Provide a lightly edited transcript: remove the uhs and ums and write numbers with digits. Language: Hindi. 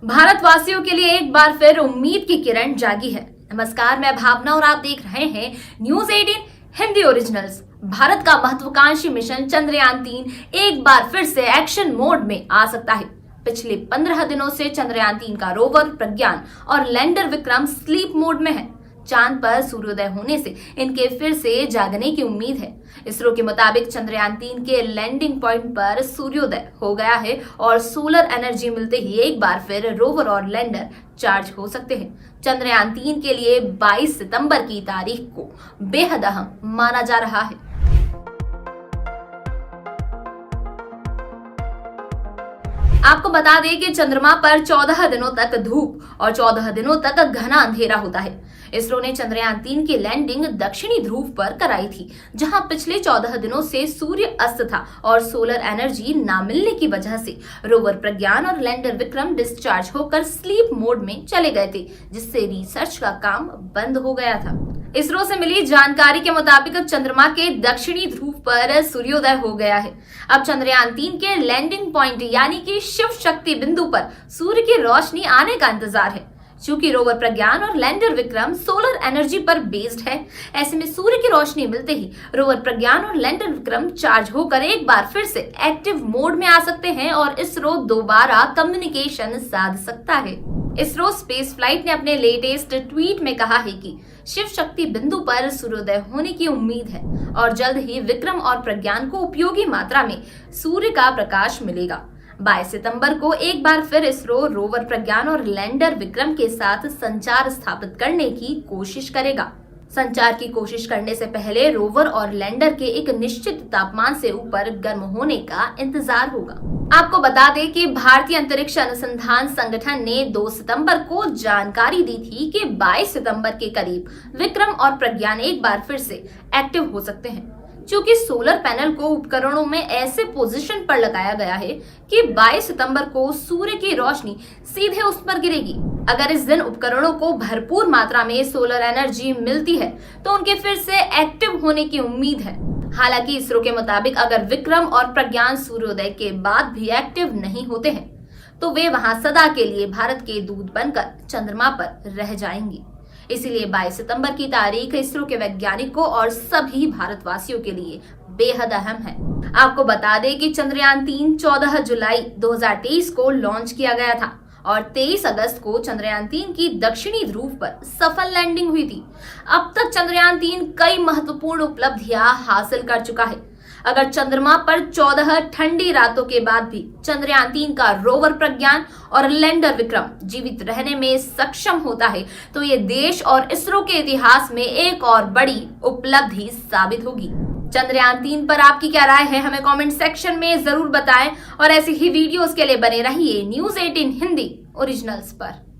भारतवासियों के लिए एक बार फिर उम्मीद की किरण जागी है। नमस्कार, मैं भावना और आप देख रहे हैं न्यूज 18 हिंदी ओरिजिनल्स। भारत का महत्वाकांक्षी मिशन चंद्रयान-3 एक बार फिर से एक्शन मोड में आ सकता है। पिछले 15 दिनों से चंद्रयान-3 का रोवर प्रज्ञान और लैंडर विक्रम स्लीप मोड में है। चांद पर सूर्योदय होने से इनके फिर से जागने की उम्मीद है। इसरो के मुताबिक चंद्रयान-3 के लैंडिंग पॉइंट पर सूर्योदय हो गया है और सोलर एनर्जी मिलते ही एक बार फिर रोवर और लैंडर चार्ज हो सकते हैं। चंद्रयान-3 के लिए 22 सितंबर की तारीख को बेहद अहम माना जा रहा है। आपको बता दें कि चंद्रमा पर 14 दिनों तक धूप और 14 दिनों तक घना अंधेरा होता है। इसरो ने चंद्रयान-3 की लैंडिंग दक्षिणी ध्रुव पर कराई थी, जहां पिछले 14 दिनों से सूर्य अस्त था और सोलर एनर्जी ना मिलने की वजह से रोवर प्रज्ञान और लैंडर विक्रम डिस्चार्ज होकर स्लीप मोड में चले गए थे, जिससे रिसर्च का काम बंद हो गया था। इसरो से मिली जानकारी के मुताबिक चंद्रमा के दक्षिणी ध्रुव पर सूर्योदय हो गया है। अब चंद्रयान-3 के लैंडिंग पॉइंट यानी कि शिव शक्ति बिंदु पर सूर्य की रोशनी आने का इंतजार है। चूंकि रोवर प्रज्ञान और लैंडर विक्रम सोलर एनर्जी पर बेस्ड है, ऐसे में सूर्य की रोशनी मिलते ही रोवर प्रज्ञान और लैंडर विक्रम चार्ज होकर एक बार फिर से एक्टिव मोड में आ सकते हैं और इसरो दोबारा कम्युनिकेशन साध सकता है। इसरो स्पेस फ्लाइट ने अपने लेटेस्ट ट्वीट में कहा है कि शिव शक्ति बिंदु पर सूर्योदय होने की उम्मीद है और जल्द ही विक्रम और प्रज्ञान को उपयोगी मात्रा में सूर्य का प्रकाश मिलेगा। 22 सितंबर को एक बार फिर इसरो रोवर प्रज्ञान और लैंडर विक्रम के साथ संचार स्थापित करने की कोशिश करेगा। संचार की कोशिश करने से पहले रोवर और लैंडर के एक निश्चित तापमान से ऊपर गर्म होने का इंतजार होगा। आपको बता दें कि भारतीय अंतरिक्ष अनुसंधान संगठन ने 2 सितंबर को जानकारी दी थी कि 22 सितंबर के करीब विक्रम और प्रज्ञान एक बार फिर से एक्टिव हो सकते हैं। चूंकि सोलर पैनल को उपकरणों में ऐसे पोजीशन पर लगाया गया है कि 22 सितंबर को सूर्य की रोशनी सीधे उस पर गिरेगी। अगर इस दिन उपकरणों को भरपूर मात्रा में सोलर एनर्जी मिलती है तो उनके फिर से एक्टिव होने की उम्मीद है। हालांकि इसरो के मुताबिक अगर विक्रम और प्रज्ञान सूर्योदय के बाद भी एक्टिव नहीं होते हैं तो वे वहां सदा के लिए भारत के दूत बनकर चंद्रमा पर रह जाएंगे। इसीलिए 22 सितंबर की तारीख इसरो के वैज्ञानिकों और सभी भारतवासियों के लिए बेहद अहम है। आपको बता दें कि चंद्रयान-3 14 जुलाई 2023 को लॉन्च किया गया था और 23 अगस्त को चंद्रयान-3 की दक्षिणी ध्रुव पर सफल लैंडिंग हुई थी। अब तक चंद्रयान-3 कई महत्वपूर्ण उपलब्धियां हासिल कर चुका है। अगर चंद्रमा पर 14 ठंडी रातों के बाद भी चंद्रयान-3 का रोवर प्रज्ञान और लैंडर विक्रम जीवित रहने में सक्षम होता है तो ये देश और इसरो के इतिहास में एक और बड़ी उपलब्धि साबित होगी। चंद्रयान-3 पर आपकी क्या राय है, हमें कमेंट सेक्शन में जरूर बताएं और ऐसी ही वीडियोस के लिए बने रहिए न्यूज 18 हिंदी ओरिजिनल्स पर।